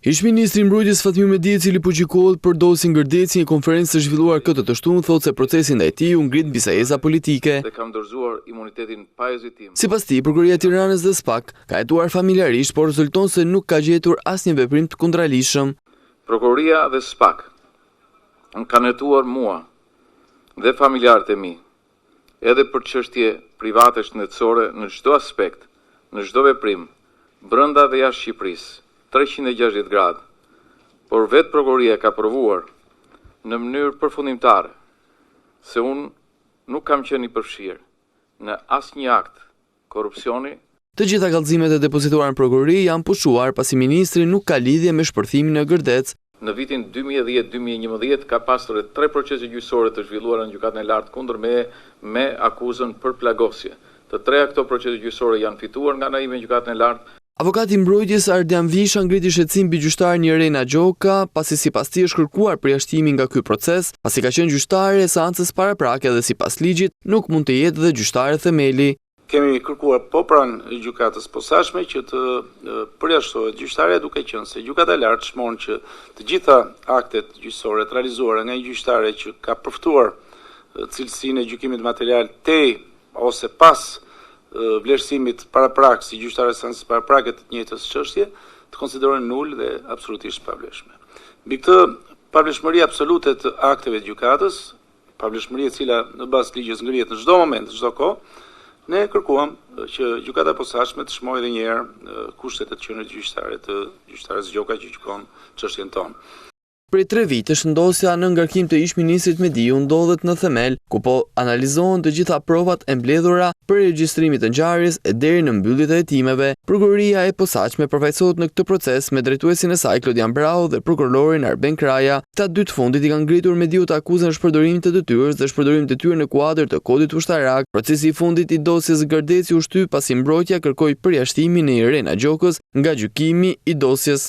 Ish-ministri i mbrojtjes Fatmir Mehdi, i cili përgjikohet për dosjen Gërdeci, në konferencë të zhvilluar këtë të shtunë, thotë se procesi ndaj tij u ngrit mbi sajeza politike. Sipas tij, Prokuroria e Tiranës dhe SPAK ka hetuar familjarisht, por rezulton se nuk ka gjetur asnjë veprim të kundërligjshëm. Prokuroria dhe SPAK më kanë hetuar mua dhe familjarët e mi, edhe për çështje private shëndetësore në çdo aspekt, në çdo veprim, brenda dhe jashtë Shqipërisë. 360 gradë, por vetë prokuroria ka provuar në mënyrë përfundimtare se unë nuk kam qenë i përfshirë në asnjë akt korrupsioni. Të gjitha kallëzimet e depozituara në prokurori janë pushuar pasi ministri nuk ka lidhje me shpërthimin e Gërdec. Në vitin 2010-2011 ka pasur 3 procese gjyqësore të zhvilluara në gjykatën e lartë kundër me akuzën për plagosje. Të treja këto procese gjyqësore janë fituar nga animi në gjykatën e lartë. Avokati i mbrojtjes Ardian Visha ngriti shqetësim mbi gjyqtarin Irena Gjoka, pasi sipas tij është kërkuar përjashtimi nga ky proces, pasi ka qenë gjyqtare e seancës paraprake dhe sipas ligjit nuk mund të jetë dhe gjyqtare themeli. Kemi kërkuar po pranë gjykatës posaçme që të përjashtohet gjyqtarja, duke qenë se gjykata e lartë shmon që të gjitha aktet gjyqësore të realizuara nga një gjyqtare që ka përftuar cilësinë e gjykimit material tej ose pas vlerësimit paraprak si gjyqtare seancës paraprake të njëjtës çështje, të konsiderohen nul dhe absolutisht pavlefshme. Mbi këtë pavlefshmëri absolute të akteve të gjykatës, pavlefshmëri e cila në bazë ligjit ngrihet në çdo moment, në çdo kohë, ne kërkuam që gjykata e posaçme të shmojë edhe një herë kushtet e të qenies gjyqtare të gjyqtares Gjoka që gjykon çështjen tonë. Prej 3 vitesh ndosja në ngarkim të ish-ministrit Mediu ndodhet në themel, ku po analizohen të gjitha provat e mbledhura për regjistrimit të ngjarjes e deri në mbylljet e hetimeve. Prokuroria e posaçme përfaqësohet në këtë proces me drejtuesin e saj Klodian Brau dhe prokurorin Arben Kraja. Këta dy të fundit i kanë ngritur Mediut akuzën e shpërdorimit të detyrës dhe shpërdorimit të detyrë në kuadër të kodit ushtarak. Procesi i fundit i dosjes Gërdeci u shtyp pasi mbrojtja kërkoi përjashtimin e Irena Gjokës nga gjykimi i dosjes.